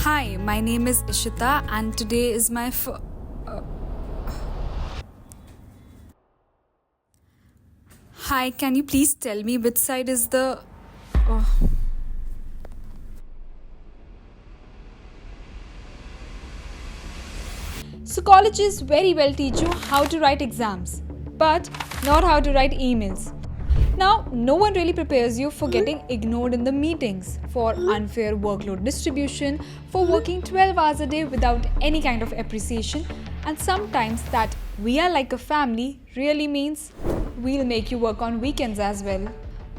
Hi, my name is Ishita and today is my Hi, can you please tell me which side is the oh. So colleges very well teach you how to write exams, but not how to write emails. Now, no one really prepares you for getting ignored in the meetings, for unfair workload distribution, for working 12 hours a day without any kind of appreciation, and sometimes that we are like a family really means we'll make you work on weekends as well.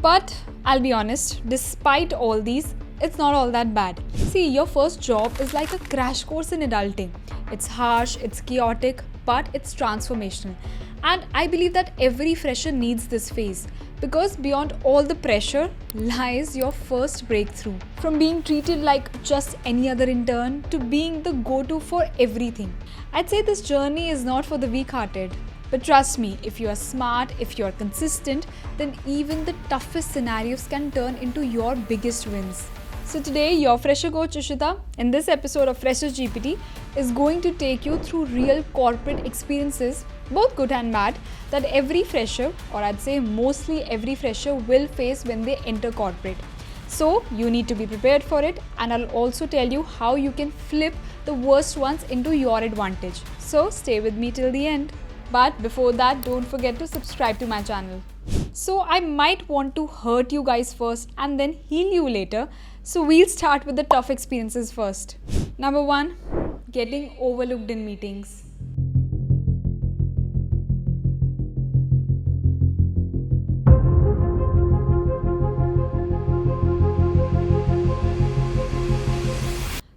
But I'll be honest, despite all these, it's not all that bad. See, your first job is like a crash course in adulting. It's harsh, it's chaotic, but it's transformational. And I believe that every fresher needs this phase because beyond all the pressure lies your first breakthrough. From being treated like just any other intern to being the go to for everything. I'd say this journey is not for the weak hearted. But trust me, if you are smart, if you are consistent, then even the toughest scenarios can turn into your biggest wins. So today, your fresher coach Ishita, in this episode of Freshers GPT, is going to take you through real corporate experiences, both good and bad, that every fresher, or I'd say mostly every fresher, will face when they enter corporate. So you need to be prepared for it, and I'll also tell you how you can flip the worst ones into your advantage. So stay with me till the end. But before that, don't forget to subscribe to my channel. So I might want to hurt you guys first and then heal you later. So we'll start with the tough experiences first. Number 1, getting overlooked in meetings.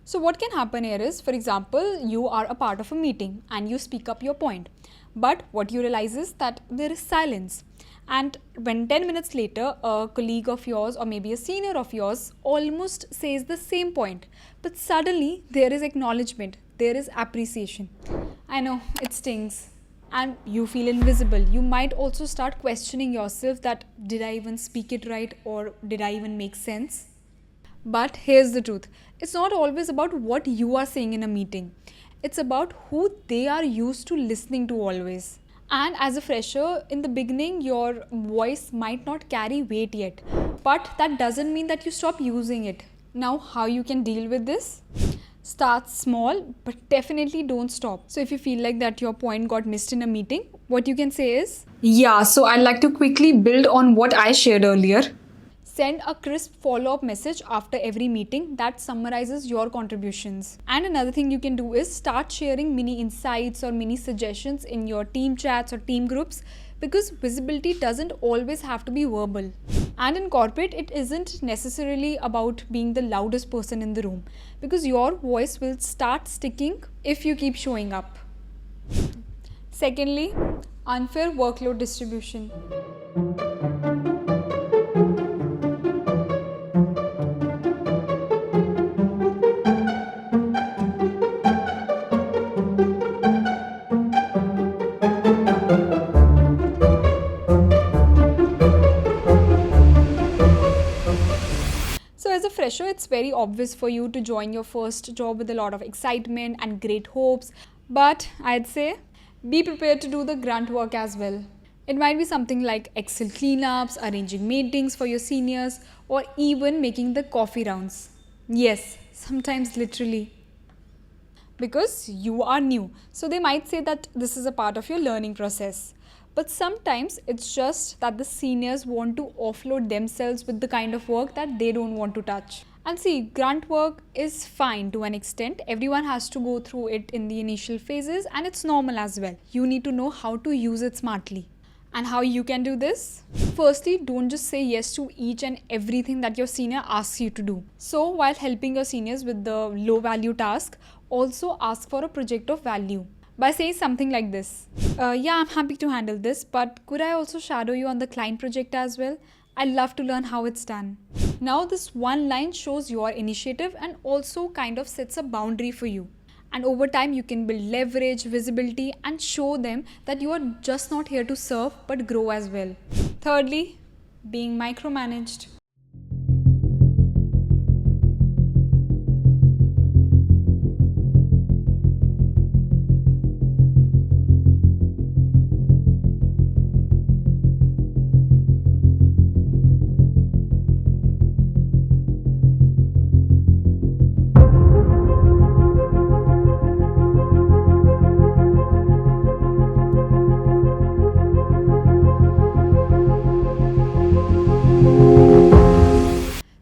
So what can happen here is, for example, you are a part of a meeting and you speak up your point. But what you realize is that there is silence. And when 10 minutes later, a colleague of yours or maybe a senior of yours almost says the same point, but suddenly there is acknowledgement, there is appreciation. I know, it stings. And you feel invisible. You might also start questioning yourself that did I even speak it right or did I even make sense? But here's the truth, it's not always about what you are saying in a meeting. It's about who they are used to listening to always. And as a fresher, in the beginning, your voice might not carry weight yet. But that doesn't mean that you stop using it. Now, how you can deal with this? Start small, but definitely don't stop. So if you feel like that your point got missed in a meeting, what you can say is, Yeah, so I'd like to quickly build on what I shared earlier. send a crisp follow-up message after every meeting that summarizes your contributions. And another thing you can do is start sharing mini insights or mini suggestions in your team chats or team groups because visibility doesn't always have to be verbal. And in corporate, it isn't necessarily about being the loudest person in the room because your voice will start sticking if you keep showing up. Secondly, unfair workload distribution. So as a fresher, it's very obvious for you to join your first job with a lot of excitement and great hopes. But I'd say be prepared to do the grunt work as well. It might be something like Excel cleanups, arranging meetings for your seniors, or even making the coffee rounds. Yes, sometimes literally. Because you are new. So they might say that this is a part of your learning process. But sometimes it's just that the seniors want to offload themselves with the kind of work that they don't want to touch. And see, grunt work is fine to an extent. Everyone has to go through it in the initial phases and it's normal as well. You need to know how to use it smartly. And how you can do this? Firstly, don't just say yes to each and everything that your senior asks you to do. So while helping your seniors with the low value task, also ask for a project of value. By saying something like this, yeah, I'm happy to handle this, but could I also shadow you on the client project as well? I'd love to learn how it's done. Now this one line shows your initiative and also kind of sets a boundary for you. And over time, you can build leverage, visibility, and show them that you are just not here to serve but grow as well. Thirdly, being micromanaged.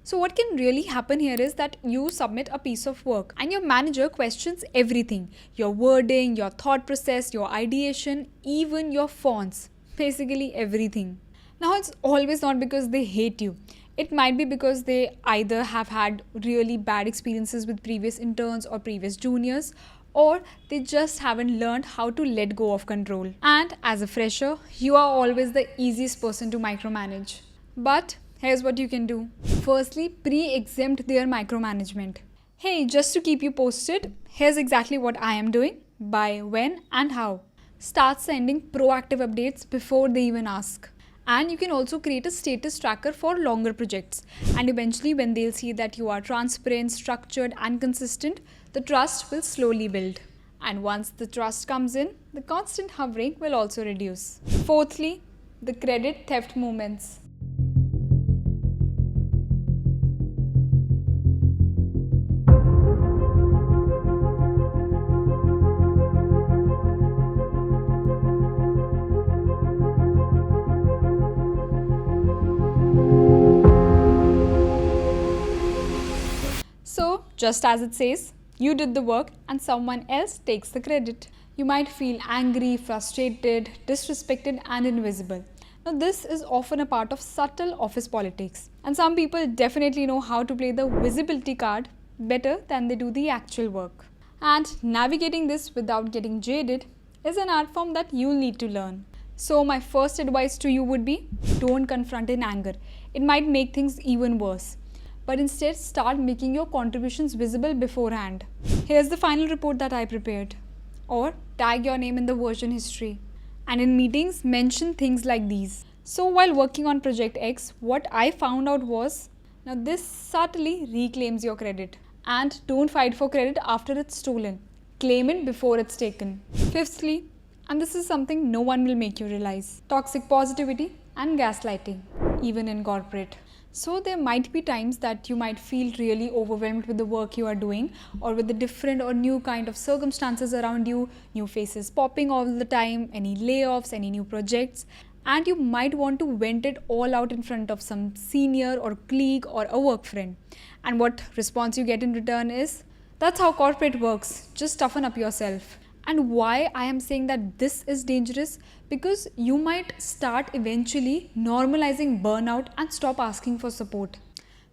So, what can really happen here is that you submit a piece of work and your manager questions everything: your wording, your thought process, your ideation, even your fonts, basically everything. Now, it's always not because they hate you. It might be because they either have had really bad experiences with previous interns or previous juniors, or they just haven't learned how to let go of control. And as a fresher, you are always the easiest person to micromanage. But here's what you can do. Firstly, pre-exempt their micromanagement. Hey, just to keep you posted, here's exactly what I am doing, by when and how. Start sending proactive updates before they even ask. And you can also create a status tracker for longer projects. And eventually, when they'll see that you are transparent, structured, and consistent, the trust will slowly build. And once the trust comes in, the constant hovering will also reduce. Fourthly, the credit theft movements. So, just as it says, you did the work and someone else takes the credit. You might feel angry, frustrated, disrespected, and invisible. Now, this is often a part of subtle office politics, and some people definitely know how to play the visibility card better than they do the actual work. And navigating this without getting jaded is an art form that you'll need to learn. So, my first advice to you would be, don't confront in anger. It might make things even worse. But instead, start making your contributions visible beforehand. Here's the final report that I prepared. Or tag your name in the version history. And in meetings, mention things like these. So while working on Project X, what I found out was, now this subtly reclaims your credit. And don't fight for credit after it's stolen. Claim it before it's taken. Fifthly, and this is something no one will make you realize, toxic positivity and gaslighting, even in corporate. So there might be times that you might feel really overwhelmed with the work you are doing, or with the different or new kind of circumstances around you, new faces popping all the time, any layoffs, any new projects, and you might want to vent it all out in front of some senior or colleague or a work friend. And what response you get in return is, that's how corporate works, just toughen up yourself. And why I am saying that this is dangerous? Because you might start eventually normalizing burnout and stop asking for support.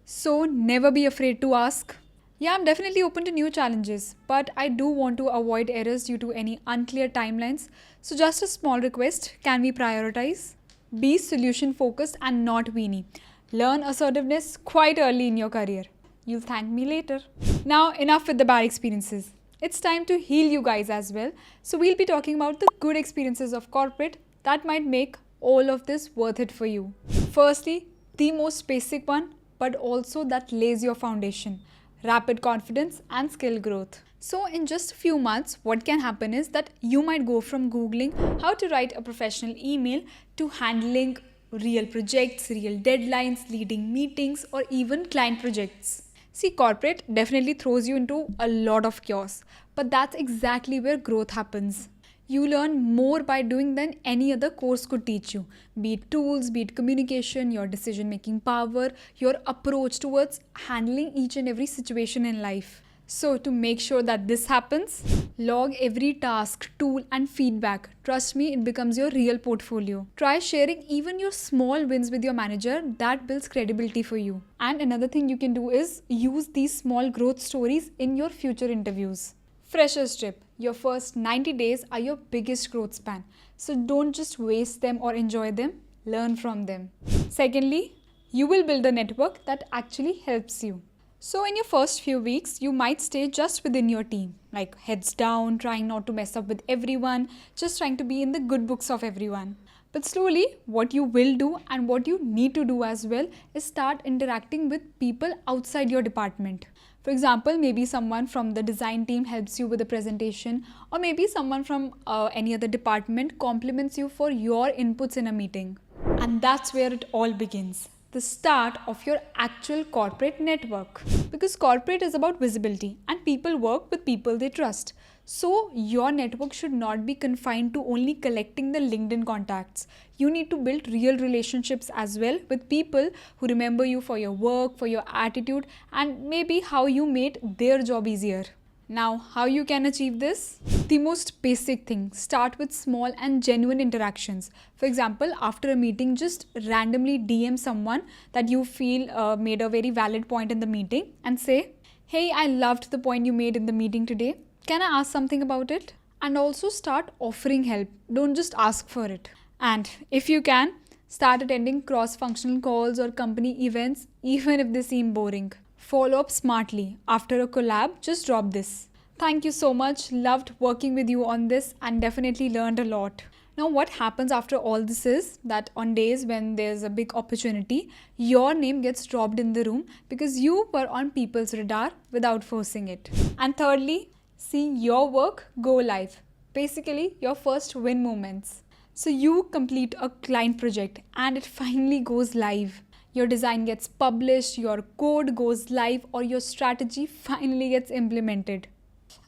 So never be afraid to ask. Yeah, I'm definitely open to new challenges, but I do want to avoid errors due to any unclear timelines. So just a small request, can we prioritize? Be solution focused and not weenie. Learn assertiveness quite early in your career. You'll thank me later. Now enough with the bad experiences. It's time to heal you guys as well. So we'll be talking about the good experiences of corporate that might make all of this worth it for you. Firstly, the most basic one, but also that lays your foundation: rapid confidence and skill growth. So in just a few months, what can happen is that you might go from Googling how to write a professional email to handling real projects, real deadlines, leading meetings, or even client projects. See, corporate definitely throws you into a lot of chaos, but that's exactly where growth happens. You learn more by doing than any other course could teach you, be it tools, be it communication, your decision making power, your approach towards handling each and every situation in life. So to make sure that this happens, log every task, tool and feedback. Trust me, it becomes your real portfolio. Try sharing even your small wins with your manager. That builds credibility for you. And another thing you can do is use these small growth stories in your future interviews. Freshers trip. Your first 90 days are your biggest growth span. So don't just waste them or enjoy them. Learn from them. Secondly, you will build a network that actually helps you. So in your first few weeks, you might stay just within your team, like heads down, trying not to mess up with everyone, just trying to be in the good books of everyone. But slowly, what you will do and what you need to do as well is start interacting with people outside your department. For example, maybe someone from the design team helps you with a presentation, or maybe someone from any other department compliments you for your inputs in a meeting. And that's where it all begins. the start of your actual corporate network. Because corporate is about visibility and people work with people they trust. So your network should not be confined to only collecting the LinkedIn contacts. You need to build real relationships as well with people who remember you for your work, for your attitude, and maybe how you made their job easier. Now, how you can achieve this? The most basic thing, start with small and genuine interactions. For example, after a meeting, just randomly DM someone that you feel made a very valid point in the meeting and say, "Hey, I loved the point you made in the meeting today. Can I ask something about it?" And also start offering help. Don't just ask for it. And if you can, start attending cross-functional calls or company events even if they seem boring. Follow up smartly. After a collab, just drop this. Thank you so much. Loved working with you on this and definitely learned a lot. Now, what happens after all this is that on days when there's a big opportunity, your name gets dropped in the room because you were on people's radar without forcing it. And thirdly, see your work go live. Basically, your first win moments. So you complete a client project and it finally goes live. Your design gets published, your code goes live, or your strategy finally gets implemented.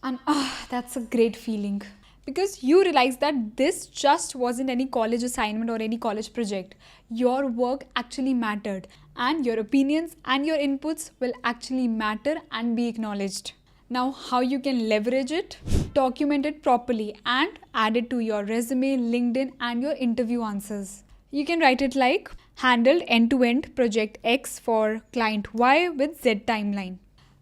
And that's a great feeling. Because you realize that this just wasn't any college assignment or any college project. Your work actually mattered, and your opinions and your inputs will actually matter and be acknowledged. Now, how you can leverage it? Document it properly and add it to your resume, LinkedIn, and your interview answers. You can write it like handled end-to-end project X for client Y with Z timeline.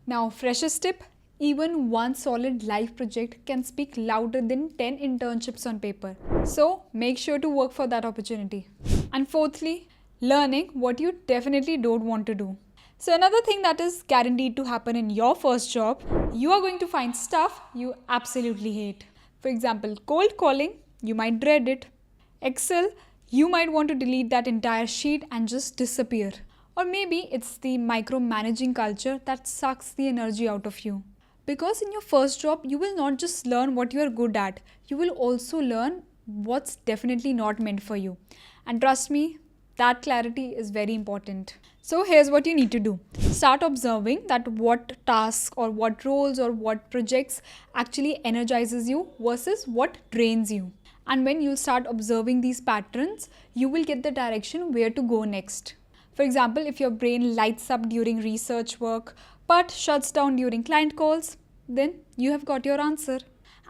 Now, freshest tip, even one solid live project can speak louder than 10 internships on paper. So, make sure to work for that opportunity. And fourthly, learning what you definitely don't want to do. So another thing that is guaranteed to happen in your first job, you are going to find stuff you absolutely hate. For example, cold calling, you might dread it. Excel, you might want to delete that entire sheet and just disappear. Or maybe it's the micromanaging culture that sucks the energy out of you. Because in your first job, you will not just learn what you are good at, you will also learn what's definitely not meant for you. And trust me, that clarity is very important. So here's what you need to do. Start observing that what tasks or what roles or what projects actually energizes you versus what drains you. And when you start observing these patterns, you will get the direction where to go next. For example, if your brain lights up during research work but shuts down during client calls, then you have got your answer.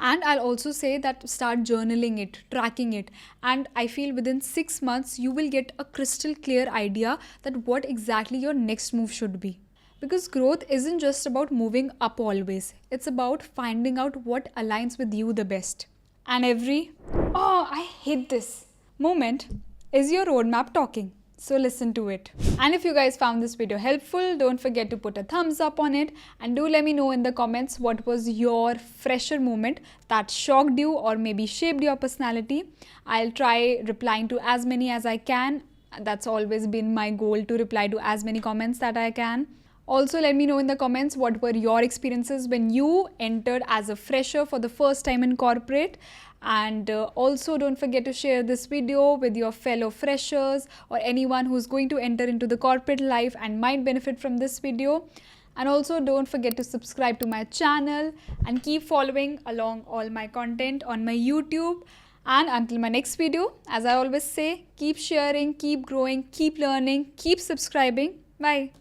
And I'll also say that start journaling it, tracking it. And I feel within 6 months, you will get a crystal clear idea that what exactly your next move should be. Because growth isn't just about moving up always. It's about finding out what aligns with you the best. And every, "oh, I hate this" moment is your roadmap talking. So listen to it. And if you guys found this video helpful, don't forget to put a thumbs up on it and do let me know in the comments what was your fresher moment that shocked you or maybe shaped your personality. I'll try replying to as many as I can. That's always been my goal, to reply to as many comments that I can. Also, let me know in the comments what were your experiences when you entered as a fresher for the first time in corporate. And also don't forget to share this video with your fellow freshers or anyone who's going to enter into the corporate life and might benefit from this video. And also don't forget to subscribe to my channel and keep following along all my content on my YouTube. And until my next video, as I always say, keep sharing, keep growing, keep learning, keep subscribing. Bye.